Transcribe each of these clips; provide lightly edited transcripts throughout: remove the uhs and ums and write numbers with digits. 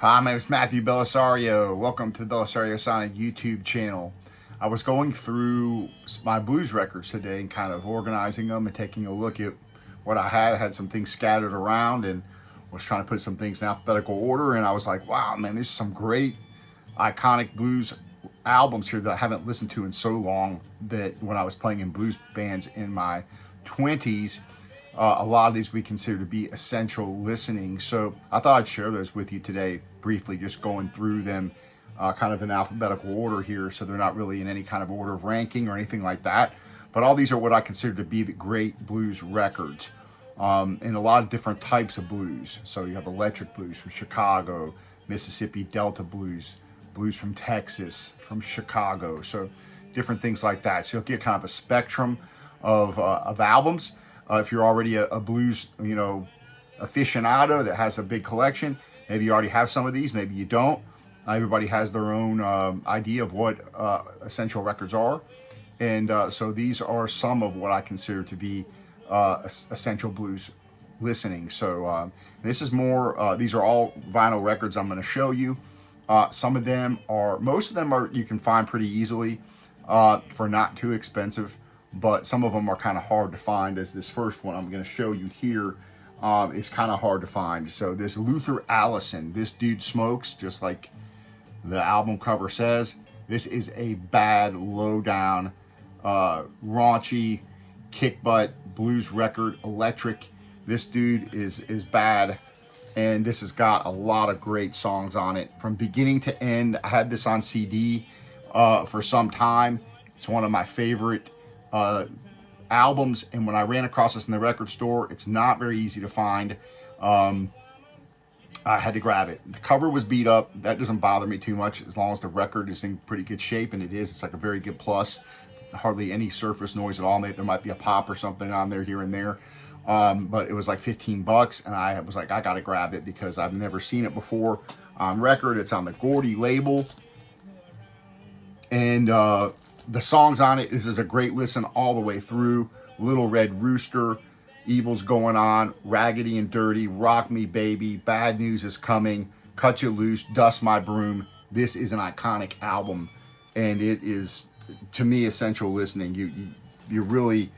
Hi, my name is Matthew Bellisario. Welcome to the BellisarioSonic YouTube channel. I was going through my blues records today and kind of organizing them and taking a look at what I had. I had some things scattered around and was trying to put some things in alphabetical order. And I was like, wow, man, there's some great iconic blues albums here that I haven't listened to in so long, that when I was playing in blues bands in my 20s, a lot of these we consider to be essential listening. So I thought I'd share those with you today briefly, just going through them kind of in alphabetical order here. So they're not really in any kind of order of ranking or anything like that. But all these are what I consider to be the great blues records, and a lot of different types of blues. So you have electric blues from Chicago, Mississippi Delta blues, blues from Texas, from Chicago. So different things like that. So you'll get kind of a spectrum of albums. If you're already a blues, aficionado that has a big collection, maybe you already have some of these, maybe you don't. Everybody has their own idea of what essential records are. And so these are some of what I consider to be essential blues listening. So this is more, these are all vinyl records I'm going to show you. Most of them are, you can find pretty easily for not too expensive. But some of them are kind of hard to find, as this first one I'm going to show you here is kind of hard to find. So this Luther Allison, this dude smokes, just like the album cover says. This is a bad, low-down, raunchy, kick-butt blues record, electric. This dude is bad, and this has got a lot of great songs on it. From beginning to end, I had this on CD for some time. It's one of my favorite albums, and when I ran across this in the record store, it's not very easy to find. I had to grab it. The cover was beat up. That doesn't bother me too much as long as the record is in pretty good shape, and it is. It's like a very good plus. Hardly any surface noise at all. Maybe there might be a pop or something on there here and there, but it was like 15 bucks, and I was like, I gotta grab it because I've never seen it before on record. It's on the Gordy label, and the songs on it, this is a great listen all the way through. Little Red Rooster, Evil's Going On, Raggedy and Dirty, Rock Me Baby, Bad News Is Coming, Cut You Loose, Dust My Broom. This is an iconic album, and it is, to me, essential listening. You really,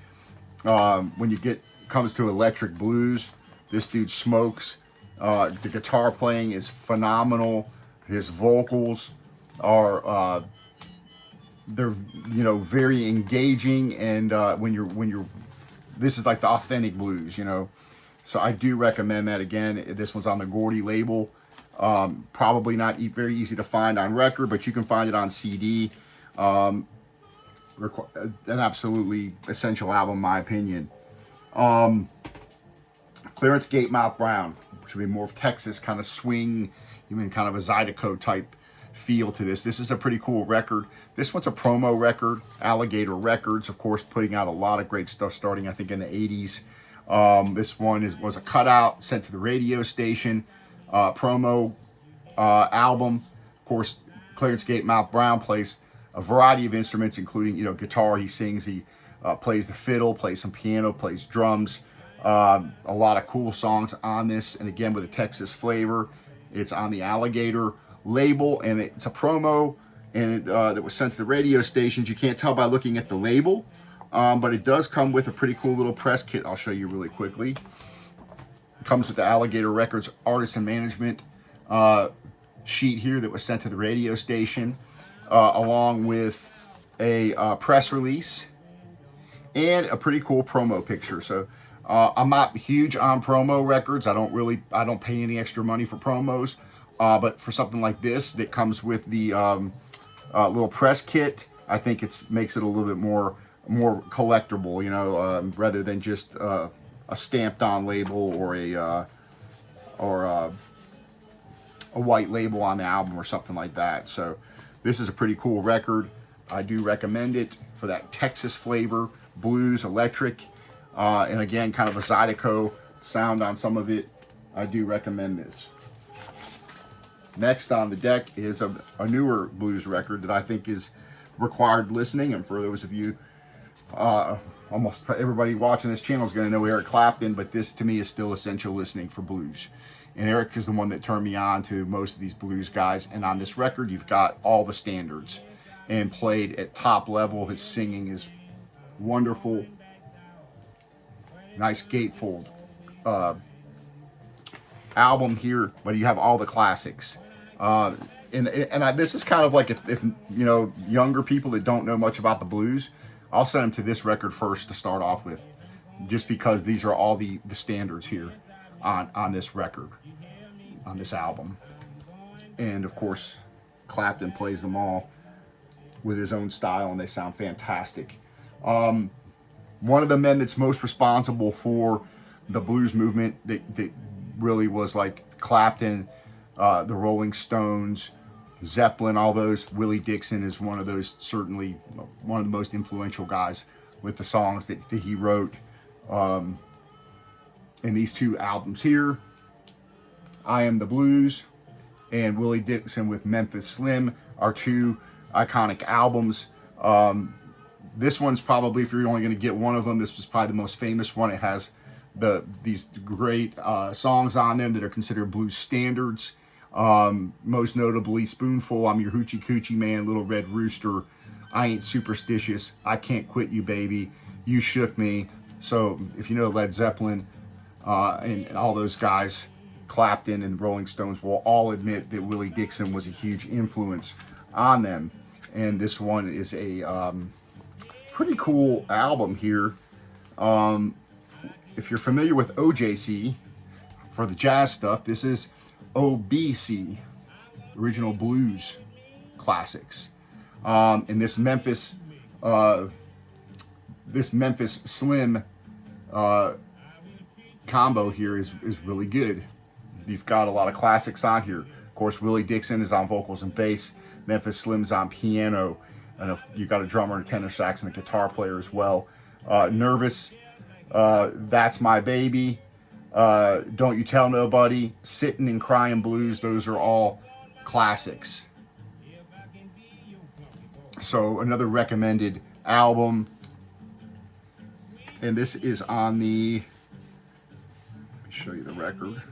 when you comes to electric blues, this dude smokes. The guitar playing is phenomenal. His vocals are they're very engaging, and this is like the authentic blues, so I do recommend that. Again, this one's on the Gordy label. Probably not very easy to find on record, but you can find it on CD. An absolutely essential album in my opinion. Clarence Gatemouth Brown, which would be more of Texas kind of swing, even kind of a Zydeco type feel to this. This is a pretty cool record. This one's a promo record. Alligator Records, of course, putting out a lot of great stuff starting, I think, in the 80s. This one was a cutout sent to the radio station, promo album. Of course, Clarence Gatemouth Brown plays a variety of instruments, including guitar. He sings, he plays the fiddle, plays some piano, plays drums. A lot of cool songs on this, and again with a Texas flavor. It's on the Alligator label, and it's a promo, and that was sent to the radio stations. You can't tell by looking at the label, but it does come with a pretty cool little press kit. I'll show you really quickly. It comes with the Alligator Records artist and management sheet here that was sent to the radio station, along with a press release and a pretty cool promo picture. So I'm not huge on promo records. I don't pay any extra money for promos. But for something like this that comes with the little press kit, I think it makes it a little bit more collectible, rather than just a stamped-on label or a white label on the album or something like that. So this is a pretty cool record. I do recommend it for that Texas flavor, blues, electric, and again, kind of a Zydeco sound on some of it. I do recommend this. Next on the deck is a newer blues record that I think is required listening. And for those of you, almost everybody watching this channel is going to know Eric Clapton, but this to me is still essential listening for blues. And Eric is the one that turned me on to most of these blues guys. And on this record, you've got all the standards and played at top level. His singing is wonderful. Nice gatefold album here, but you have all the classics. This is kind of like if you know, younger people that don't know much about the blues, I'll send them to this record first to start off with, just because these are all the standards here on this record, on this album. And of course, Clapton plays them all with his own style, and they sound fantastic. One of the men that's most responsible for the blues movement that really was like Clapton, the Rolling Stones, Zeppelin, all those. Willie Dixon is one of those, certainly one of the most influential guys with the songs that he wrote in these two albums here, I Am the Blues and Willie Dixon with Memphis Slim, are two iconic albums. This one's probably, if you're only going to get one of them, this was probably the most famous one. It has these great songs on them that are considered blues standards. Most notably Spoonful, I'm Your Hoochie Coochie Man, Little Red Rooster, I Ain't Superstitious, I Can't Quit You Baby, You Shook Me. So if you know Led Zeppelin and all those guys, Clapton and Rolling Stones will all admit that Willie Dixon was a huge influence on them. And this one is a pretty cool album here. If you're familiar with OJC for the jazz stuff, this is OBC, Original Blues Classics. And this Memphis Slim combo here is really good. You've got a lot of classics on here. Of course, Willie Dixon is on vocals and bass. Memphis Slim's on piano. And you've got a drummer and a tenor sax and a guitar player as well. Nervous, That's My Baby, Don't You Tell Nobody, Sittin' and Crying Blues. Those are all classics. So another recommended album. And this is on the, let me show you the record.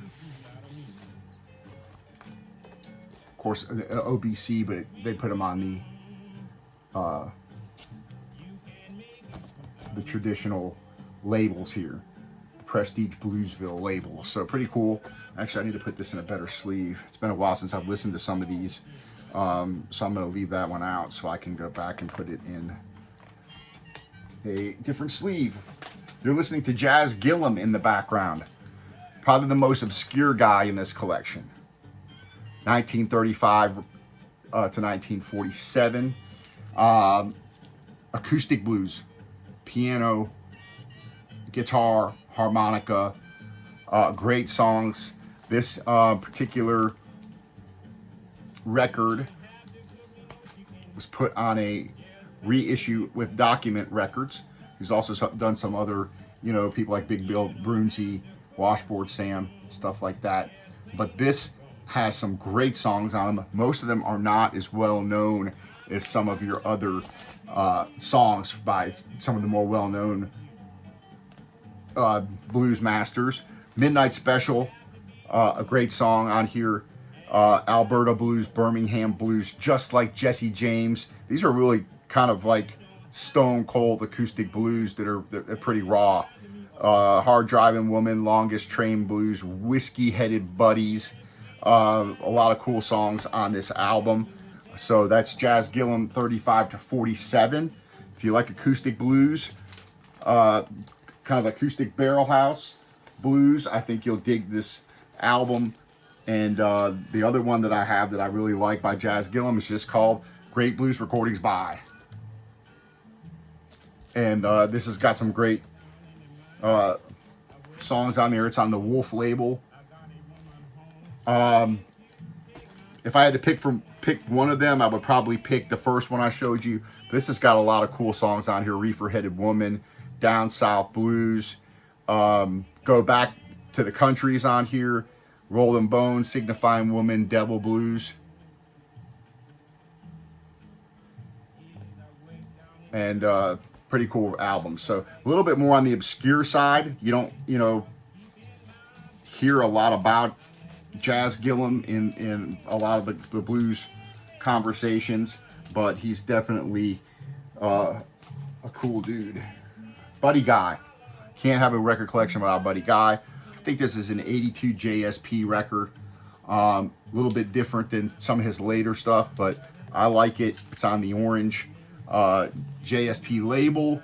Of course, OBC, but they put them on the traditional labels here, the Prestige Bluesville label. So pretty cool. Actually, I need to put this in a better sleeve. It's been a while since I've listened to some of these, so I'm going to leave that one out so I can go back and put it in a different sleeve. You're listening to Jazz Gillum in the background, probably the most obscure guy in this collection. 1935 to 1947. Acoustic blues, piano, guitar, harmonica, great songs. This particular record was put on a reissue with Document Records. He's also done some other, you know, people like Big Bill Brunsey, Washboard Sam, stuff like that. But this has some great songs on them. Most of them are not as well known as some of your other songs by some of the more well-known blues masters. Midnight Special, a great song on here. Alberta Blues, Birmingham Blues, Just Like Jesse James. These are really kind of like stone cold acoustic blues that are pretty raw. Hard Driving Woman, Longest Train Blues, Whiskey Headed Buddies. A lot of cool songs on this album. So that's Jazz Gillum 35 to 47. If you like acoustic blues, kind of acoustic barrel house blues, I think you'll dig this album. And the other one that I have that I really like by Jazz Gillum is just called Great Blues Recordings By. And this has got some great songs on there. It's on the Wolf label. If I had to pick one of them, I would probably pick the first one I showed you. This has got a lot of cool songs on here. Reefer Headed Woman, Down South Blues, Go Back to the Countries on here, Rollin' Bones, Signifying Woman, Devil Blues. And pretty cool album. So a little bit more on the obscure side. You don't, hear a lot about jazz Gillum in a lot of the blues conversations, but he's definitely a cool dude. Buddy Guy. Can't have a record collection without Buddy Guy. I think this is an 82 JSP record. A little bit different than some of his later stuff, but I like it. It's on the orange JSP label.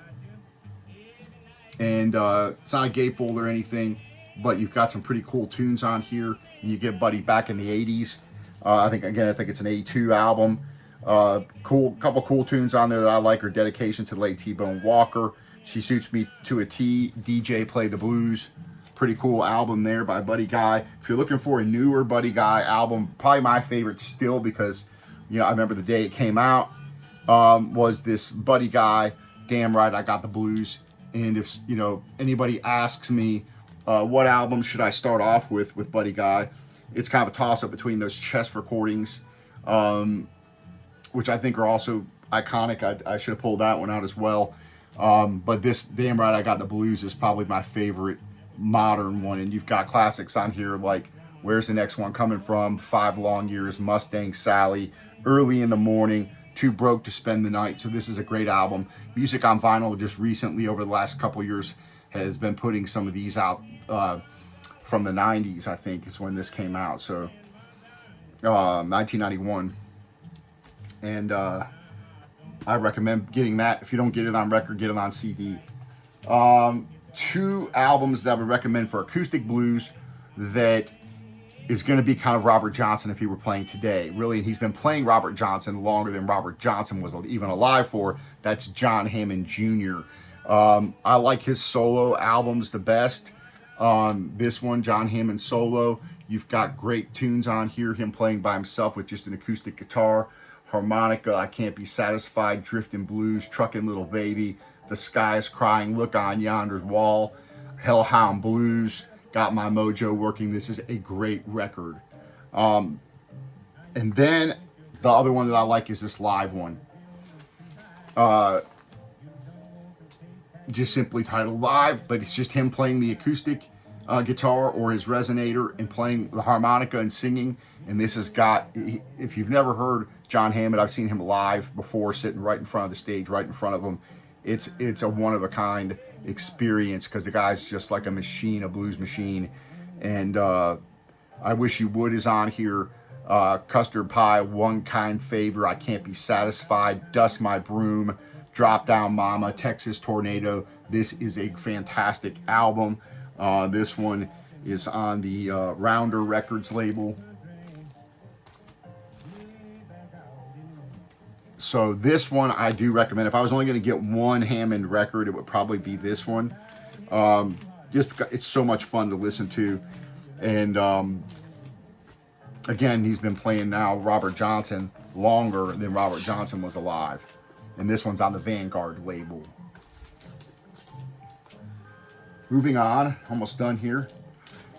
And it's not a gatefold or anything, but you've got some pretty cool tunes on here. You get Buddy back in the 80s. I think it's an 82 album. Couple cool tunes on there that I like are Dedication to the Late T-Bone Walker, She Suits Me to a T, DJ Play the Blues. Pretty cool album there by Buddy Guy. If you're looking for a newer Buddy Guy album, probably my favorite still, because I remember the day it came out, was this Buddy Guy, Damn Right I Got the Blues. And if anybody asks me what album should I start off with Buddy Guy, it's kind of a toss-up between those chess recordings, which I think are also iconic. I should have pulled that one out as well. But this Damn Right I Got the Blues is probably my favorite modern one. And you've got classics on here like Where's the Next One Coming From, 5 Long Years, Mustang Sally, Early in the Morning, Too Broke to Spend the Night. So this is a great album. Music on Vinyl just recently, over the last couple years, has been putting some of these out from the 90s, I think, is when this came out. So 1991. And I recommend getting that. If you don't get it on record, get it on CD. 2 albums that I would recommend for acoustic blues that is going to be kind of Robert Johnson if he were playing today. Really, and he's been playing Robert Johnson longer than Robert Johnson was even alive for. That's John Hammond Jr. I like his solo albums the best. This one, John Hammond Solo, you've got great tunes on here. Him playing by himself with just an acoustic guitar, harmonica, I Can't Be Satisfied, Drifting Blues, Truckin' Little Baby, The Sky is Crying, Look on Yonder Wall, Hellhound Blues, Got My Mojo Working. This is a great record. And then the other one that I like is this live one. Just simply titled Live, but it's just him playing the acoustic guitar or his resonator and playing the harmonica and singing. And this has got, if you've never heard John Hammond, I've seen him live before, sitting right in front of the stage, right in front of him. It's a one-of-a-kind experience, because the guy's just like a machine, a blues machine. And I Wish You Would is on here. Custard Pie, One Kind Favor, I Can't Be Satisfied, Dust My Broom, Drop Down Mama, Texas Tornado. This is a fantastic album. This one is on the Rounder Records label. So this one I do recommend. If I was only going to get one Hammond record, it would probably be this one. Just because it's so much fun to listen to. And again, he's been playing now Robert Johnson longer than Robert Johnson was alive. And this one's on the Vanguard label. Moving on, almost done here.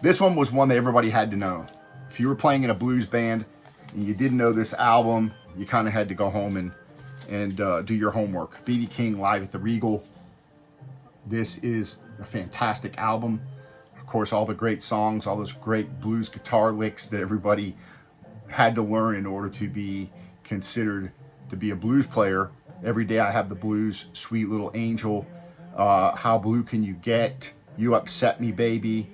This one was one that everybody had to know. If you were playing in a blues band and you didn't know this album, you kind of had to go home and do your homework. B.B. King, Live at the Regal. This is a fantastic album. Of course, all the great songs, all those great blues guitar licks that everybody had to learn in order to be considered to be a blues player. Every Day I Have the Blues, Sweet Little Angel, How Blue Can You Get, You Upset Me Baby.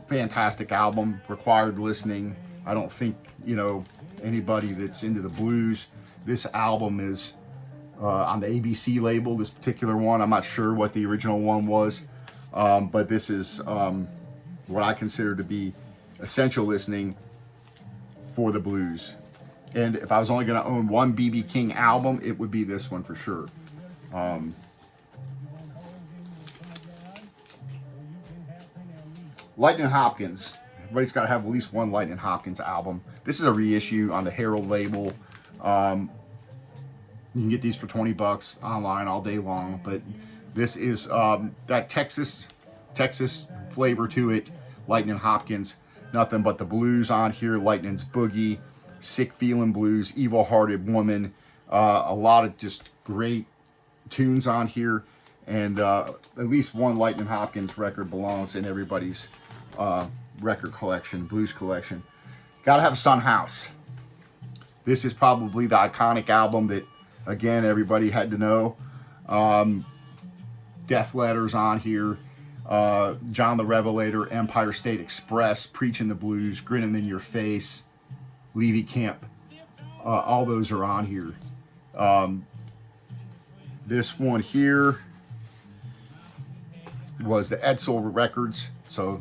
Fantastic album, required listening. I don't think, anybody that's into the blues, this album is on the ABC label, this particular one. I'm not sure what the original one was, but this is what I consider to be essential listening for the blues. And if I was only going to own one B.B. King album, it would be this one for sure. Lightnin Hopkins. Everybody's got to have at least one Lightnin Hopkins album. This is a reissue on the Herald label. You can get these for $20 online all day long. But this is that Texas flavor to it. Lightnin Hopkins. Nothing but the blues on here. Lightnin's Boogie, Sick Feelin' Blues, Evil Hearted Woman. A lot of just great tunes on here. And at least one Lightnin Hopkins record belongs in everybody's record collection, blues collection. Gotta have Son House. This is probably the iconic album that, again, everybody had to know. Death Letters on here. John the Revelator, Empire State Express, Preaching the Blues, Grinning in Your Face, Levy Camp. All those are on here. This one here was the Edsel Records, so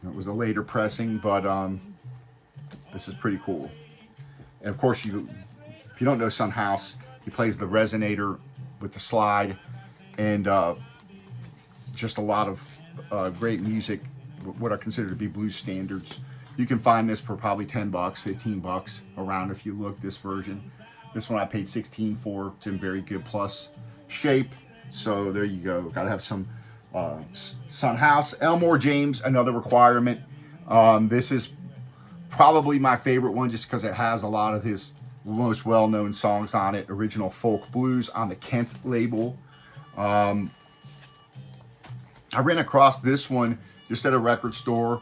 it was a later pressing, but this is pretty cool. And of course, if you don't know Son House, he plays the resonator with the slide, and just a lot of great music, what I consider to be blues standards. You can find this for probably 10 bucks, 15 bucks around if you look, this version. This one I paid 16 for. It's in very good plus shape. So there you go. Got to have some Son House. Elmore James, another requirement. This is probably my favorite one just because it has a lot of his most well-known songs on it. Original folk blues on the Kent label. I ran across this one just at a record store,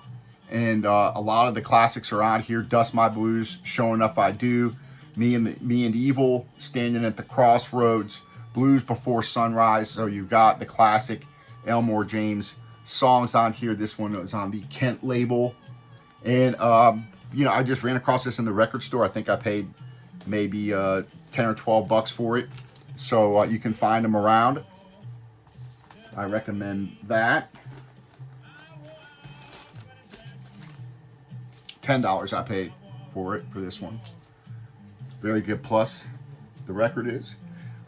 and a lot of the classics are on here. Dust My Blues, Sure Enough I Do, Me and Evil, Standing at the Crossroads, Blues Before Sunrise. So you've got the classic Elmore James songs on here. This one is on the Kent label. And, you know, I just ran across this in the record store. I think I paid maybe 10 or 12 bucks for it. So you can find them around. I recommend that. $10 I paid for it, for this one. Very good plus, the record is.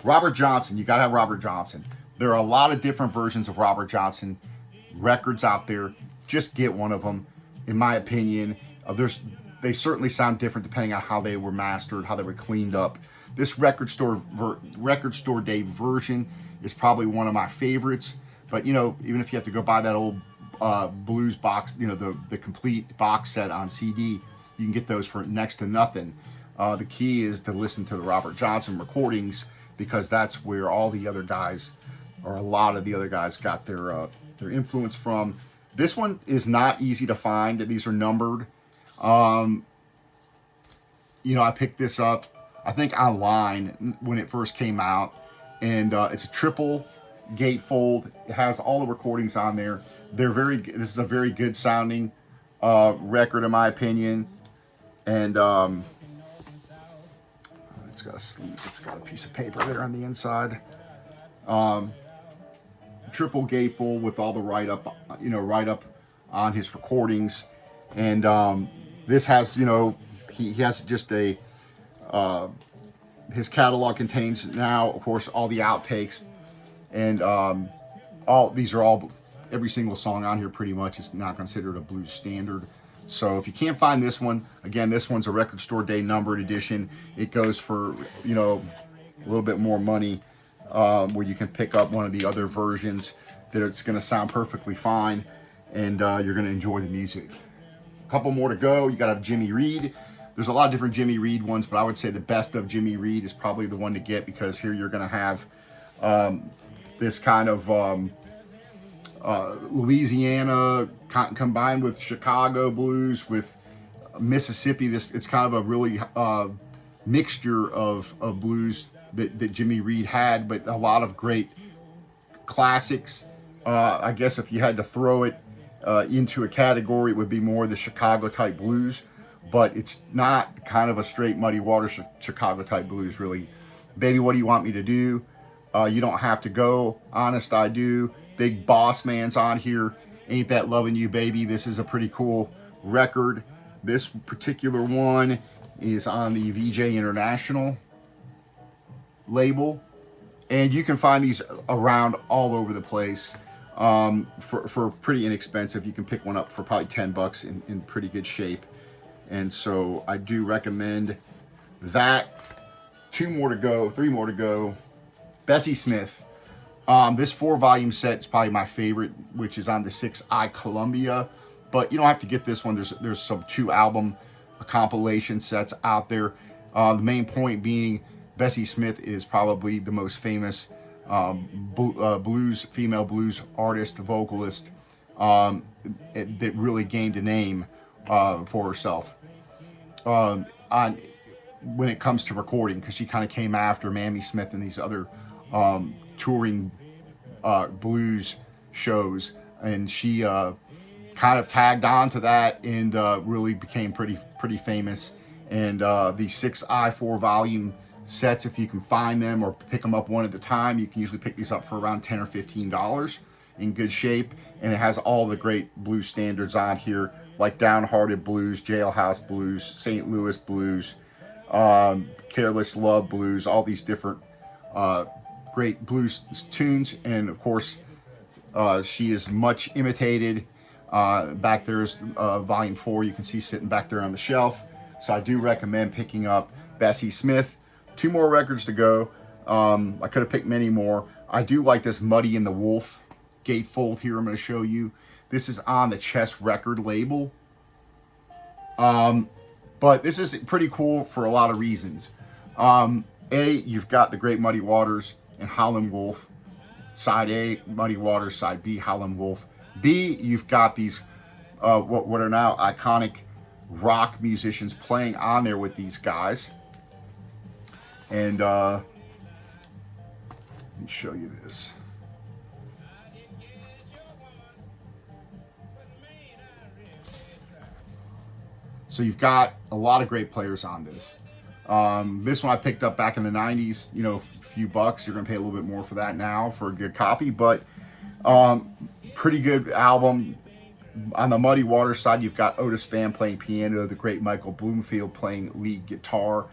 Robert Johnson, you gotta have Robert Johnson. There are a lot of different versions of Robert Johnson records out there. Just get one of them, in my opinion. They certainly sound different depending on how they were mastered, how they were cleaned up. This record store day version is probably one of my favorites. But, you know, even if you have to go buy that old blues box, you know, the complete box set on CD, you can get those for next to nothing. The key is to listen to the Robert Johnson recordings, because that's where all the other guys, or a lot of the other guys, got their influence from. This one is not easy to find. These are numbered. You know, I picked this up, I think, online when it first came out, and it's a triple gatefold. It has all the recordings on there. This is a very good sounding record, in my opinion. And it's got a sleeve. It's got a piece of paper there on the inside. Triple gatefold with all the write-up, you know, write-up on his recordings. And this has, you know, he has just a his catalog contains now, of course, all the outtakes, and every single song on here pretty much is not considered a blues standard. So if you can't find this one, again, this one's a record store day numbered edition. It goes for, you know, a little bit more money, where you can pick up one of the other versions that it's going to sound perfectly fine, and you're going to enjoy the music. A couple more to go. You got to have Jimmy Reid. There's a lot of different Jimmy Reid ones, but I would say the best of Jimmy Reid is probably the one to get, because here you're going to have this kind of Louisiana combined with Chicago blues with Mississippi. It's kind of a really mixture of blues that Jimmy Reid had, but a lot of great classics. I guess if you had to throw it into a category, it would be more the Chicago type blues, but it's not kind of a straight Muddy Waters Chicago type blues, really. Baby, What Do You Want Me to Do? You Don't Have to Go, Honest I Do. Big Boss Man's on here. Ain't That Loving You, Baby? This is a pretty cool record. This particular one is on the VJ International label, and you can find these around all over the place for pretty inexpensive. You can pick one up for probably 10 bucks in pretty good shape, and so I do recommend that. 3 more to go. Bessie Smith. This 4-volume set is probably my favorite, which is on the 6i Columbia, but you don't have to get this one. There's some 2-album compilation sets out there. The main point being, Bessie Smith is probably the most famous female blues artist, vocalist that really gained a name for herself on when it comes to recording, because she kind of came after Bessie Smith and these other touring blues shows, and she kind of tagged on to that and really became pretty famous. And the 6i4 volume sets, if you can find them or pick them up one at a time, you can usually pick these up for around $10 or $15 in good shape. And it has all the great blues standards on here, like Downhearted Blues, Jailhouse Blues, St. Louis Blues, Careless Love Blues, all these different great blues tunes. And of course, she is much imitated. Back there's volume 4, you can see sitting back there on the shelf. So I do recommend picking up Bessie Smith. 2 more records to go. I could have picked many more. I do like this Muddy and the Wolf gatefold here I'm going to show you. This is on the Chess record label. But this is pretty cool for a lot of reasons. A, you've got the great Muddy Waters and Howlin' Wolf. Side A, Muddy Waters. Side B, Howlin' Wolf. B, you've got these what are now iconic rock musicians playing on there with these guys. And let me show you this. So you've got a lot of great players on this. This one I picked up back in the 90s, you know, a few bucks. You're gonna pay a little bit more for that now for a good copy, but pretty good album. On the Muddy Waters side, you've got Otis Spann playing piano, the great Michael Bloomfield playing lead guitar.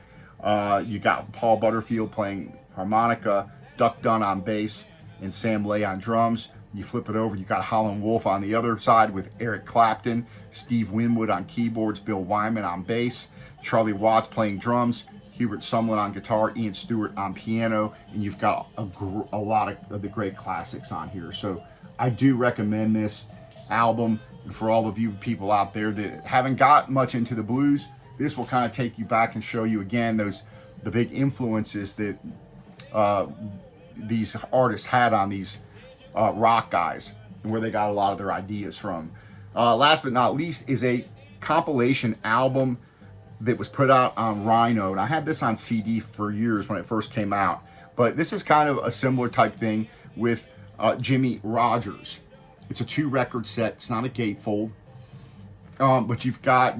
You got Paul Butterfield playing harmonica, Duck Dunn on bass, and Sam Lay on drums. You flip it over, you got Howlin' Wolf on the other side with Eric Clapton, Steve Winwood on keyboards, Bill Wyman on bass, Charlie Watts playing drums, Hubert Sumlin on guitar, Ian Stewart on piano, and you've got a lot of the great classics on here. So I do recommend this album. And for all of you people out there that haven't got much into the blues, this will kind of take you back and show you again the big influences that these artists had on these rock guys and where they got a lot of their ideas from. Last but not least is a compilation album that was put out on Rhino, and I had this on CD for years when it first came out, but this is kind of a similar type thing with Jimmie Rodgers. It's a 2-record set. It's not a gatefold, but you've got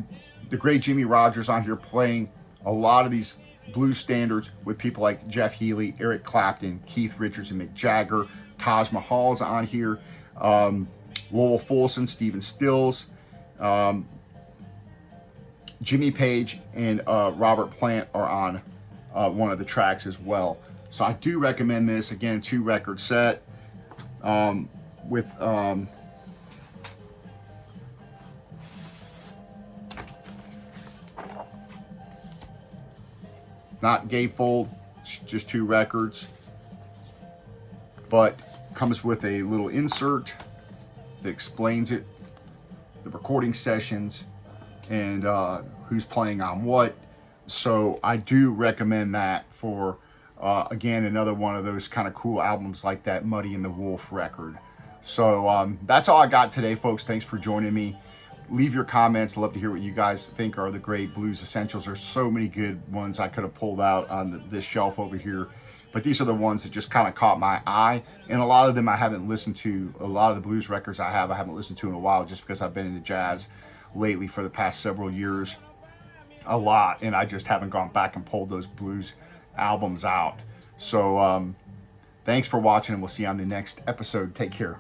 the great Jimmie Rodgers on here playing a lot of these blues standards with people like Jeff Healey, Eric Clapton, Keith Richards, and Mick Jagger. Taj Mahal's on here. Lowell Fulson, Stephen Stills, Jimmy Page, and Robert Plant are on one of the tracks as well. So I do recommend this. Again, 2-record set with not gatefold, just 2 records, but comes with a little insert that explains it, the recording sessions, and who's playing on what. So I do recommend that for again, another one of those kind of cool albums like that Muddy and the Wolf record. So that's all I got today, folks. Thanks for joining me. Leave your comments. I'd love to hear what you guys think are the great blues essentials. There's so many good ones I could have pulled out on this shelf over here, but these are the ones that just kind of caught my eye. And a lot of them I haven't listened to. A lot of the blues records I haven't listened to in a while, just because I've been into jazz lately for the past several years a lot, and I just haven't gone back and pulled those blues albums out. So thanks for watching, and we'll see you on the next episode. Take care.